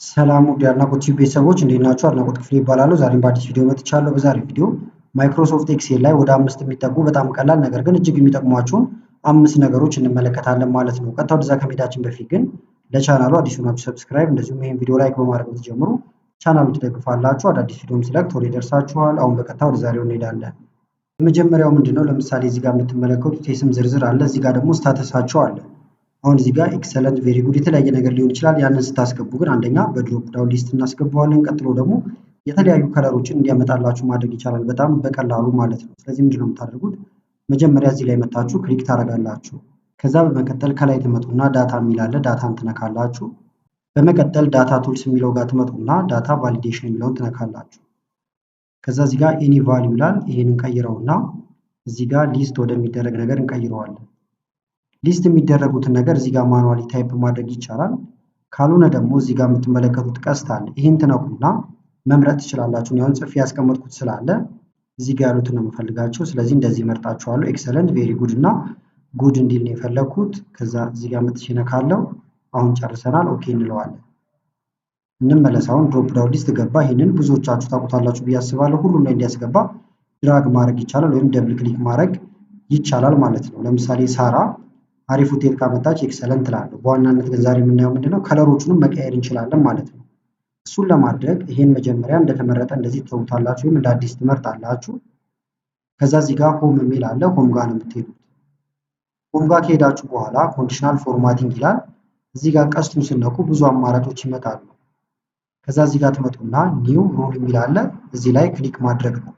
ሰላም ውድ የአድናቆት ቲዩብ ቤተሰቦች እንዴት ናችሁ? አድናቆት ክፍሌ እባላለሁ። ዛሬም በአዲስ ቪዲዮ መጥቻለሁ። በዛሬው ቪዲዮ ማይክሮሶፍት ኤክሴል ላይ ወደ 5 የሚጠጉ በጣም ቀላል ነገር ግን እጅግ የሚጠቅሟችሁን 5 ነገሮች እንመለከታለን ማለት ነው። ቀጥታ ወደዛ ከመሄዳችን በፊት ግን ለቻናሉ አዲስ ሆናችሁ ሰብስክራይብ፣ እንደዚሁም ይሄን ቪዲዮ ላይክ በማድረግ ብትጀምሩ ቻናሉን ትደግፋላችሁ። አዳዲስ ቪዲዮም ስለቅ ቶሎ ይደርሳችኋል። አሁን በቀጥታ ወደ ዛሬው እንሄዳለን። የመጀመሪያው ምንድነው? ለምሳሌ እዚህ ጋር የምትመለከቱት የስም ዝርዝር አለ። እዚህ ጋር ደግሞ ስታተሳቸው አለ። አሁን እዚህ ጋር ኤክሰለንት፣ ቬሪ ጉድ የተለያየ ነገር ሊሆን ይችላል። ያንን ስታስገቡ ግን አንደኛ በድሮፕ ዳውን ሊስት እናስገባዋለን። ቀጥሎ ደግሞ የተለያዩ ከለሮችን እንዲያመጣላችሁ ማድረግ ይቻላል በጣም በቀላሉ ማለት ነው። ስለዚህ ምንድነው የምታደርጉት? መጀመሪያ እዚህ ላይ መታችሁ ክሊክ ታደርጋላችሁ። ከዛ በመቀጠል ከላይ ትመጡና ዳታ የሚል አለ። ዳታን ትነካላችሁ። በመቀጠል ዳታ ቱልስ የሚለው ጋር ትመጡና ዳታ ቫሊዴሽን የሚለውን ትነካላችሁ። ከዛ እዚህ ጋር ኤኒ ቫልዩ ይላል። ይሄን እንቀይረውና እዚህ ጋር ሊስት ወደሚደረግ ነገር እንቀይረዋለን። ሊስት የሚደረጉትን ነገር እዚህ ጋር ማኑዋሊ ታይፕ ማድረግ ይቻላል። ካልሆነ ደግሞ እዚህ ጋር የምትመለከቱት ቀስት አለ። ይሄን ትነኩና መምረጥ ትችላላችሁ። ያውን ጽፌ ያስቀመጥኩት ስላለ እዚህ ጋር ያሉትን ነው የምፈልጋቸው። ስለዚህ እንደዚህ መርጣችኋለሁ። ኤክሰለንት፣ ቬሪ ጉድ እና ጉድ እንዲል ነው የፈለኩት። ከዛ እዚህ ጋር መጥቼ ነካለው። አሁን ጨርሰናል። ኦኬ እንለዋለን። እንመለስ። አሁን ድሮፕ ዳውን ሊስት ገባ። ይሄንን ብዙዎቻችሁ ታውቁታላችሁ ብዬ አስባለሁ። ሁሉም ላይ እንዲያስገባ ድራግ ማድረግ ይቻላል ወይም ደብል ክሊክ ማድረግ ይቻላል ማለት ነው። ለምሳሌ ሳራ አሪፍ ውጤት ካመጣች ኤክሰለንት እላለሁ። በዋናነት ግን ዛሬ የምናየው ምንድነው ከለሮቹንም መቀየር እንችላለን ማለት ነው። እሱን ለማድረግ ይሄን መጀመሪያ እንደተመረጠ እንደዚህ ትተውታላችሁ ወይም እንደ አዲስ ትመርጣላችሁ። ከዛ እዚህ ጋር ሆም የሚል አለ። ሆም ጋር ነው የምትሄዱት። ሆም ጋር ከሄዳችሁ በኋላ ኮንዲሽናል ፎርማቲንግ ይላል። እዚህ ጋር ቀስቱን ስነኩ ብዙ አማራጮች ይመጣሉ። ከዛ እዚህ ጋር ትመጡና ኒው ሩል የሚል አለ። እዚህ ላይ ክሊክ ማድረግ ነው።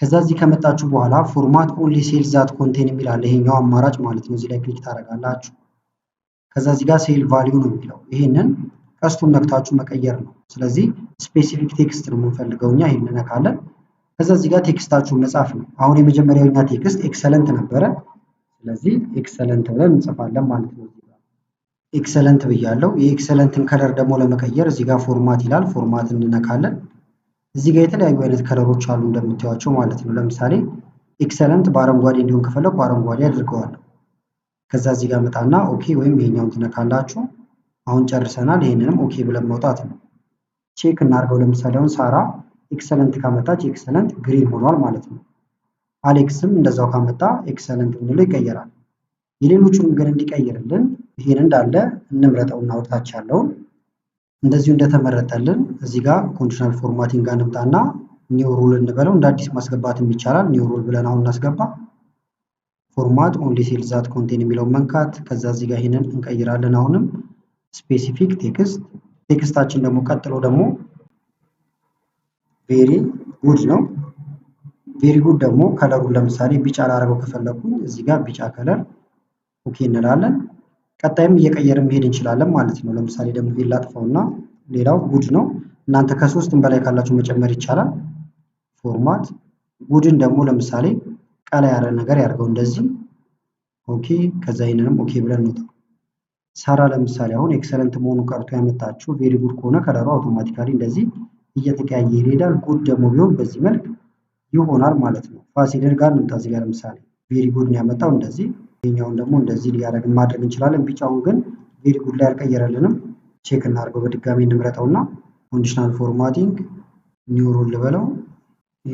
ከዛ እዚህ ከመጣችሁ በኋላ ፎርማት ኦንሊ ሴልስ ዛት ኮንቴን የሚል አለ። ይሄኛው አማራጭ ማለት ነው። እዚህ ላይ ክሊክ ታደርጋላችሁ። ከዛ እዚህ ጋር ሴል ቫልዩ ነው የሚለው። ይሄንን ቀስቱን ነክታችሁ መቀየር ነው። ስለዚህ ስፔሲፊክ ቴክስት ነው የምንፈልገው እኛ። ይሄን ነካለን። ከዛ እዚህ ጋር ቴክስታችሁን መጻፍ ነው። አሁን የመጀመሪያውኛ ቴክስት ኤክሰለንት ነበረ። ስለዚህ ኤክሰለንት ብለን እንጽፋለን ማለት ነው። እዚህ ጋር ኤክሰለንት ብያለሁ። የኤክሰለንትን ከለር ደግሞ ለመቀየር እዚህ ጋር ፎርማት ይላል። ፎርማት እንነካለን። እዚህ ጋር የተለያዩ አይነት ከለሮች አሉ እንደምታዩቸው ማለት ነው። ለምሳሌ ኤክሰለንት በአረንጓዴ እንዲሆን ከፈለኩ አረንጓዴ አድርገዋለሁ። ከዛ እዚህ ጋር መጣና ኦኬ ወይም ይሄኛውን ትነካላችሁ። አሁን ጨርሰናል። ይሄንንም ኦኬ ብለን መውጣት ነው። ቼክ እናድርገው። ለምሳሌ አሁን ሳራ ኤክሰለንት ካመጣች ኤክሰለንት ግሪን ሆኗል ማለት ነው። አሌክስም እንደዛው ካመጣ ኤክሰለንት ብንለው ይቀየራል። የሌሎቹንም ግን እንዲቀይርልን ይሄን እንዳለ እንምረጠውና ወጣች ያለውን እንደዚሁ እንደተመረጠልን እዚህ ጋር ኮንዲሽናል ፎርማቲንግ ጋር እንምጣና ኒው ሩል እንበለው። እንደ አዲስ ማስገባትም ይቻላል። ኒው ሩል ብለን አሁን እናስገባ። ፎርማት ኦንሊ ሴልስ ዛት ኮንቴን የሚለውን መንካት። ከዛ እዚህ ጋር ይሄንን እንቀይራለን። አሁንም ስፔሲፊክ ቴክስት። ቴክስታችን ደግሞ ቀጥሎ ደግሞ ቬሪ ጉድ ነው። ቬሪ ጉድ ደግሞ ከለሩን ለምሳሌ ቢጫ ላደርገው ከፈለኩኝ እዚህ ጋር ቢጫ ከለር ኦኬ እንላለን። ቀጣይም እየቀየርን መሄድ እንችላለን ማለት ነው። ለምሳሌ ደግሞ ይሄን ላጥፋውና ሌላው ጉድ ነው። እናንተ ከሶስትም በላይ ካላችሁ መጨመር ይቻላል። ፎርማት ጉድን ደግሞ ለምሳሌ ቀላ ያለ ነገር ያርገው እንደዚህ ኦኬ። ከዛ ይሄንንም ኦኬ ብለን ነው። ሳራ ለምሳሌ አሁን ኤክሰለንት መሆኑ ቀርቶ ያመጣችሁ ቬሪ ጉድ ከሆነ ከለሩ አውቶማቲካሊ እንደዚህ እየተቀያየረ ይሄዳል። ጉድ ደግሞ ቢሆን በዚህ መልክ ይሆናል ማለት ነው። ፋሲል ጋር እንምጣ። እዚህ ጋር ለምሳሌ ቬሪ ጉድ ነው ያመጣው እንደዚህ። ይሄኛውን ደግሞ እንደዚህ ሊያደርግ ማድረግ እንችላለን። ቢጫውን ግን ቬሪ ጉድ ላይ አልቀየረልንም። ቼክ እናድርገው። በድጋሚ እንምረጠውና ኮንዲሽናል ፎርማቲንግ ኒው ሩል ልበለው።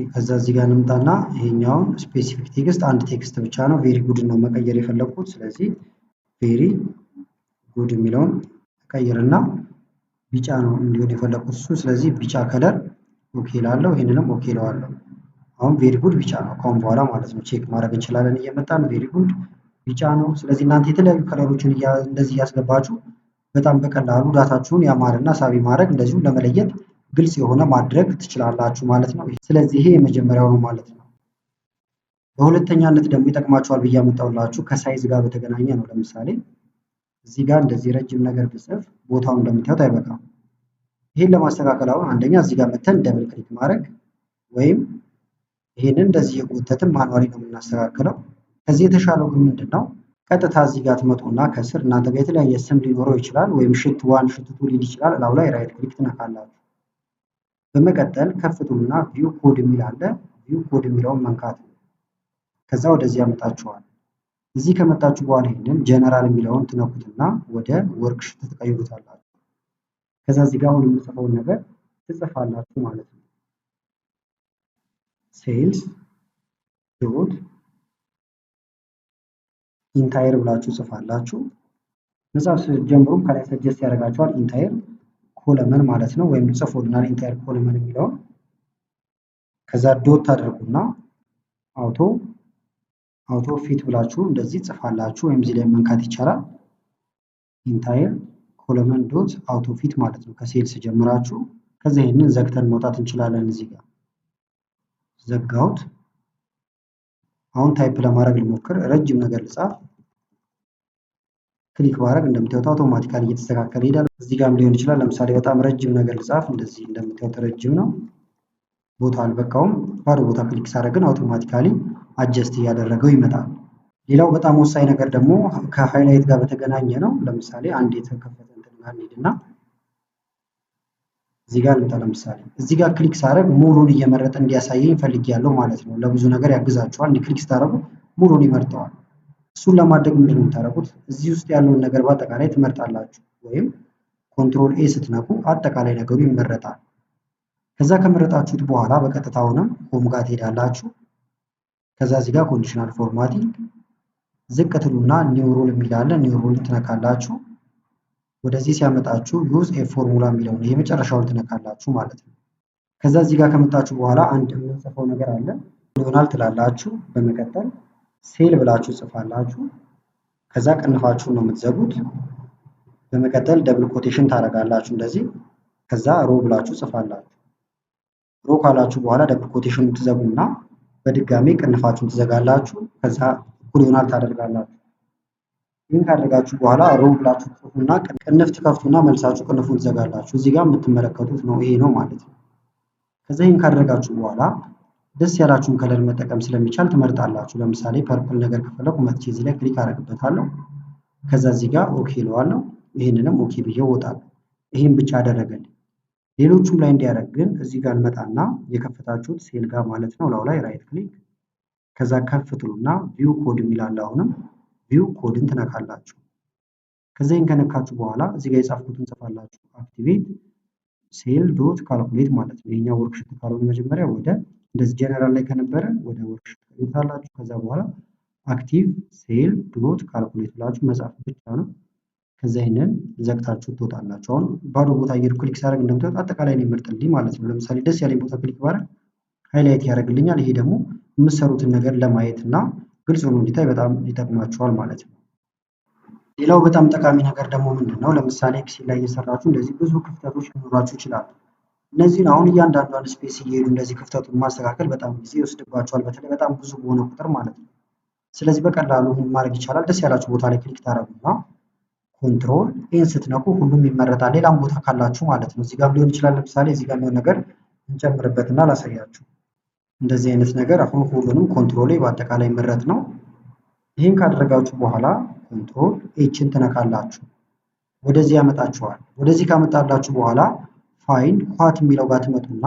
ከዛ እዚህ ጋር እንምጣና ይሄኛውን ስፔሲፊክ ቴክስት አንድ ቴክስት ብቻ ነው ቬሪ ጉድ ነው መቀየር የፈለኩት። ስለዚህ ቬሪ ጉድ የሚለውን ቀይርና ቢጫ ነው እንዲሆን የፈለኩት እሱ። ስለዚህ ቢጫ ከለር ኦኬ ላለው ይሄንንም ኦኬ ለዋለው። አሁን ቬሪ ጉድ ቢጫ ነው ካሁን በኋላ ማለት ነው። ቼክ ማድረግ እንችላለን እየመጣን ቬሪ ጉድ ቢጫ ነው። ስለዚህ እናንተ የተለያዩ ከለሮችን እንደዚህ እያስገባችሁ በጣም በቀላሉ ዳታችሁን ያማረና ሳቢ ማድረግ እንደዚሁ ለመለየት ግልጽ የሆነ ማድረግ ትችላላችሁ ማለት ነው። ስለዚህ ይሄ የመጀመሪያው ነው ማለት ነው። በሁለተኛነት ደግሞ ይጠቅማችኋል ብዬ አመጣሁላችሁ ከሳይዝ ጋር በተገናኘ ነው። ለምሳሌ እዚህ ጋር እንደዚህ ረጅም ነገር ብጽፍ ቦታውን እንደምታዩት አይበቃም። ይሄን ለማስተካከል አሁን አንደኛ እዚህ ጋር መተን ደብል ክሊክ ማድረግ ወይም ይሄንን እንደዚህ የጎተትን ማኑዋሊ ነው የምናስተካክለው። ከዚህ የተሻለው ግን ምንድነው? ቀጥታ እዚህ ጋር ትመጡና ከስር እናንተ ጋር የተለያየ ስም ሊኖረው ይችላል ወይም ሽት ዋን ሽት ቱ ሊል ይችላል። እላው ላይ ራይት ክሊክ ትነካላችሁ። በመቀጠል ከፍቱና ቪው ኮድ የሚል አለ። ቪው ኮድ የሚለውን መንካት ነው። ከዛ ወደዚህ ያመጣችኋል። እዚህ ከመጣችሁ በኋላ ይሄንን ጀነራል የሚለውን ትነኩትና ወደ ወርክሺት ትቀይሩታላችሁ። ከዛ እዚህ ጋር አሁን የምጽፈውን ነገር ትጽፋላችሁ ማለት ነው። ሴልስ ዶት ኢንታየር ብላችሁ ጽፋላችሁ። መጽሐፍ ስትጀምሩም ከላይ ሰጀስት ያደርጋችኋል ኢንታየር ኮለመን ማለት ነው፣ ወይም ጽፎልናል ኢንታየር ኮለመን የሚለውን። ከዛ ዶት ታደርጉና አውቶ ፊት ብላችሁ እንደዚህ ጽፋላችሁ፣ ወይም እዚህ ላይ መንካት ይቻላል። ኢንታየር ኮለመን ዶት አውቶ ፊት ማለት ነው። ከሴልስ ጀምራችሁ ከዛ ይሄንን ዘግተን መውጣት እንችላለን። እዚህ ጋር ዘጋሁት። አሁን ታይፕ ለማድረግ ልሞክር። ረጅም ነገር ልጻፍ። ክሊክ ባደርግ እንደምታዩት አውቶማቲካሊ እየተስተካከለ ይሄዳል። እዚህ ጋርም ሊሆን ይችላል። ለምሳሌ በጣም ረጅም ነገር ልጻፍ። እንደዚህ እንደምታዩት ረጅም ነው፣ ቦታ አልበቃውም። ባዶ ቦታ ክሊክ ሳደርግ ግን አውቶማቲካሊ አጀስት እያደረገው ይመጣል። ሌላው በጣም ወሳኝ ነገር ደግሞ ከሃይላይት ጋር በተገናኘ ነው። ለምሳሌ አንድ የተከፈተ እንትን ጋር እንሂድና እዚህ ጋር ልምጣ። ለምሳሌ እዚህ ጋር ክሊክ ሳደርግ ሙሉን እየመረጠ እንዲያሳየኝ ፈልጌያለሁ ማለት ነው። ለብዙ ነገር ያግዛችኋል። እንዲህ ክሊክ ስታደርጉ ሙሉን ይመርጠዋል። እሱን ለማድረግ ምንድን ነው የምታደርጉት? እዚህ ውስጥ ያለውን ነገር በአጠቃላይ ትመርጣላችሁ፣ ወይም ኮንትሮል ኤ ስትነኩ አጠቃላይ ነገሩ ይመረጣል። ከዛ ከመረጣችሁት በኋላ በቀጥታ ሆነም ሆም ጋር ትሄዳላችሁ። ከዛ እዚህ ጋር ኮንዲሽናል ፎርማቲንግ ዝቅ ትሉና ኒው ሩል የሚል አለ። ኒው ሩል ትነካላችሁ። ወደዚህ ሲያመጣችሁ ዩዝ ኤ ፎርሙላ የሚለውን የመጨረሻውን ትነካላችሁ ማለት ነው። ከዛ እዚህ ጋር ከመጣችሁ በኋላ አንድ የምንጽፈው ነገር አለ። ይሆናል ትላላችሁ። በመቀጠል ሴል ብላችሁ ጽፋላችሁ። ከዛ ቀንፋችሁ ነው የምትዘጉት። በመቀጠል ደብል ኮቴሽን ታደርጋላችሁ እንደዚህ። ከዛ ሮ ብላችሁ ጽፋላችሁ። ሮ ካላችሁ በኋላ ደብል ኮቴሽኑ ትዘጉና በድጋሚ ቅንፋችሁን ትዘጋላችሁ። ከዛ እኩል ይሆናል ታደርጋላችሁ። ይህን ካደረጋችሁ በኋላ ሮ ብላችሁ ጽፉና ቅንፍ ትከፍቱና መልሳችሁ ቅንፉን ትዘጋላችሁ። እዚህ ጋር የምትመለከቱት ነው፣ ይሄ ነው ማለት ነው። ከዛ ይህን ካደረጋችሁ በኋላ ደስ ያላችሁን ከለር መጠቀም ስለሚቻል ትመርጣላችሁ። ለምሳሌ ፐርፕል ነገር ከፈለኩ መጥቼ እዚህ ላይ ክሊክ አደርግበታለሁ። ከዛ እዚህ ጋር ኦኬ እለዋለሁ። ይህንንም ኦኬ ብዬ እወጣለሁ። ይህን ብቻ አደረገልኝ። ሌሎቹም ላይ እንዲያደርግ ግን እዚህ ጋር እንመጣና የከፈታችሁት ሴል ጋር ማለት ነው ላው ላይ ራይት ክሊክ ከዛ ከፍ ትሉና ቪው ኮድ የሚላል አሁንም ቪው ኮድን ትነካላችሁ። ከዛ ይህን ከነካችሁ በኋላ እዚህ ጋር የጻፍኩትን ጽፋላችሁ። አክቲቬት ሴል ዶት ካልኩሌት ማለት ነው። ይሄኛው ወርክሽት ካልሆነ መጀመሪያ ወደ እንደዚህ ጀነራል ላይ ከነበረ ወደ ወርክሽት ትሉታላችሁ። ከዛ በኋላ አክቲቭ ሴል ዶት ካልኩሌት ብላችሁ መጻፍ ብቻ ነው። ከዛ ይሄንን ዘግታችሁ ትወጣላችሁ። አሁን ባዶ ቦታ እየሄድኩ ክሊክ ሳደርግ እንደምታዩት አጠቃላይ ነው የሚመርጥልኝ ማለት ነው። ለምሳሌ ደስ ያለኝ ቦታ ክሊክ ባደርግ ሃይላይት ያደርግልኛል። ይሄ ደግሞ የምትሰሩትን ነገር ለማየት እና ግልጽ ሆኖ እንዲታይ በጣም ይጠቅማችኋል ማለት ነው። ሌላው በጣም ጠቃሚ ነገር ደግሞ ምንድን ነው? ለምሳሌ ኤክሴል ላይ እየሰራችሁ እንደዚህ ብዙ ክፍተቶች ሊኖራችሁ ይችላሉ። እነዚህን አሁን እያንዳንዷን ስፔስ እየሄዱ እንደዚህ ክፍተቱን ማስተካከል በጣም ጊዜ ይወስድባችኋል፣ በተለይ በጣም ብዙ በሆነ ቁጥር ማለት ነው። ስለዚህ በቀላሉ ማድረግ ይቻላል። ደስ ያላችሁ ቦታ ላይ ክሊክ ታደርጉና ኮንትሮል ኤን ስትነኩ ሁሉም ይመረጣል። ሌላም ቦታ ካላችሁ ማለት ነው። እዚህ ጋር ሊሆን ይችላል። ለምሳሌ እዚህ ጋር የሚሆን ነገር እንጨምርበትና ላሳያችሁ። እንደዚህ አይነት ነገር አሁን ሁሉንም ኮንትሮል ኤ በአጠቃላይ መረጥ ነው። ይህን ካደረጋችሁ በኋላ ኮንትሮል ኤችን ትነካላችሁ። ወደዚህ ያመጣችኋል። ወደዚህ ካመጣላችሁ በኋላ ፋይንድ ዋት የሚለው ጋር ትመጡና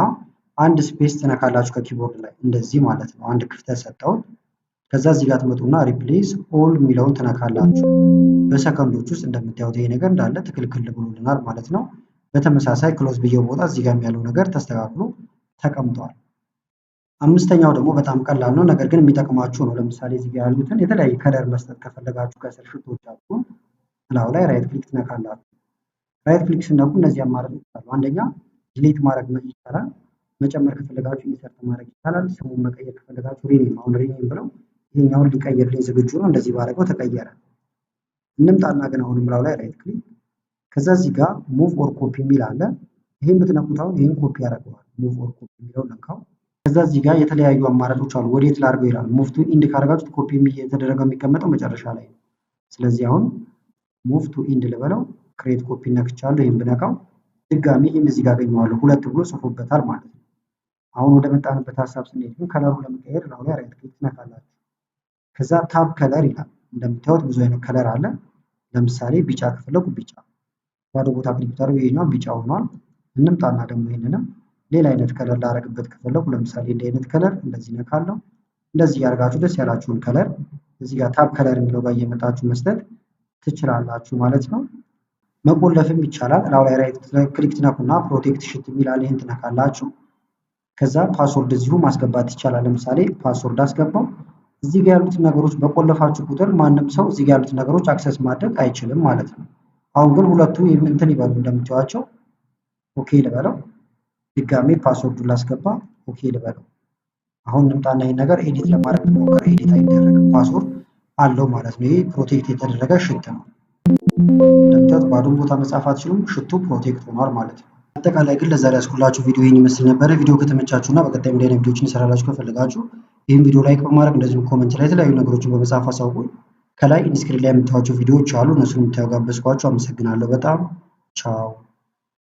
አንድ ስፔስ ትነካላችሁ ከኪቦርድ ላይ እንደዚህ ማለት ነው። አንድ ክፍተት ሰጠሁት። ከዛ እዚህ ጋር ትመጡና ሪፕሌስ ኦል የሚለውን ትነካላችሁ። በሰከንዶች ውስጥ እንደምታዩት ይሄ ነገር እንዳለ ትክክል ብሎልናል ማለት ነው። በተመሳሳይ ክሎዝ ብዬው ቦታ እዚህ ጋር ያለው ነገር ተስተካክሎ ተቀምጧል። አምስተኛው ደግሞ በጣም ቀላል ነው፣ ነገር ግን የሚጠቅማችሁ ነው። ለምሳሌ እዚህ ጋር ያሉትን የተለያየ ከለር መስጠት ከፈለጋችሁ ከስር ሽቶቻችሁን ላው ላይ ራይት ክሊክ ትነካላችሁ። ራይት ክሊክ ስነኩ እነዚህ አማራጮች አሉ። አንደኛ ዲሊት ማድረግ ይቻላል። መጨመር ከፈለጋችሁ ኢንሰርት ማድረግ ይቻላል። ስሙን መቀየር ከፈለጋችሁ ሪኔም፣ አሁን ሪኔም ብለው ይሄኛውን ሊቀየርልኝ ዝግጁ ነው። እንደዚህ ባደረገው ተቀየረ። እንምጣና ግን አሁንም ላው ላይ ራይት ክሊክ ከዛ እዚህ ጋር ሙቭ ኦር ኮፒ የሚል አለ። ይሄን ብትነኩት አሁን ይሄን ኮፒ ያደርገዋል። ሙቭ ኦር ኮፒ የሚለው ነካው። ከዛ እዚህ ጋር የተለያዩ አማራጮች አሉ። ወዴት ላድርገው ይላል። ሙቭ ቱ ኢንድ ካደረጋችሁት ኮፒ የተደረገው የሚቀመጠው መጨረሻ ላይ ነው። ስለዚህ አሁን ሙቭ ቱ ኢንድ ልበለው። ክሬት ኮፒ ነክቻለሁ። ይሄን ብነካው ድጋሚ ይሄን እዚህ ጋር አገኘዋለሁ። ሁለት ብሎ ጽፎበታል ማለት ነው። አሁን ወደ መጣንበት ሀሳብ ስንሄድ ግን ከለሩ ለመቀየር ላው ላይ ራይት ክሊክ ትነካላችሁ። ከዛ ታብ ከለር ይላል። እንደምታዩት ብዙ አይነት ከለር አለ። ለምሳሌ ቢጫ ከፈለጉ ቢጫ፣ ባዶ ቦታ ክሊክ ታደርጉ ይሄኛው ቢጫ ሆኗል። እንምጣና ደግሞ ይሄንንም ሌላ አይነት ከለር ላደርግበት ከፈለጉ ለምሳሌ እንደ አይነት ከለር እንደዚህ ነካለሁ። እንደዚህ ያደርጋችሁ ደስ ያላችሁን ከለር እዚህ ጋር ታብ ከለር የሚለው ጋር እየመጣችሁ መስጠት ትችላላችሁ ማለት ነው። መቆለፍም ይቻላል። ላዩ ላይ ራይት ክሊክ ትነኩና ፕሮቴክት ሽት የሚል አለ። ይህን ትነካላችሁ። ከዛ ፓስወርድ እዚሁ ማስገባት ይቻላል። ለምሳሌ ፓስወርድ አስገባው። እዚህ ጋር ያሉትን ነገሮች በቆለፋችሁ ቁጥር ማንም ሰው እዚህ ጋር ያሉትን ነገሮች አክሰስ ማድረግ አይችልም ማለት ነው። አሁን ግን ሁለቱ እንትን ይበሉ እንደምታዩዋቸው። ኦኬ ልበለው። ድጋሜ ፓስወርዱን ላስገባ። ኦኬ ልበለው። አሁን እንምጣና ይሄን ነገር ኤዲት ለማድረግ ሞከር። ኤዲት አይደረግም፣ ፓስወርድ አለው ማለት ነው። ይሄ ፕሮቴክት የተደረገ ሽት ነው። እንደምታዩት ባዶን ቦታ መጻፍ አትችሉም። ሽቱ ፕሮቴክት ሆኗል ማለት ነው። አጠቃላይ ግን ለዛሬ ያስኩላችሁ ቪዲዮ ይህን ይመስል ነበረ። ቪዲዮ ከተመቻችሁ እና በቀጣይ እንዲህ አይነት ቪዲዮዎችን እሰራላችሁ ከፈለጋችሁ ይህን ቪዲዮ ላይክ በማድረግ እንደዚሁም ኮመንት ላይ የተለያዩ ነገሮችን በመጻፍ አሳውቁኝ። ከላይ ኢንስክሪን ላይ የምታዩዋቸው ቪዲዮዎች አሉ። እነሱን የምታዩ ጋበዝኳችሁ። አመሰግናለሁ በጣም ቻው።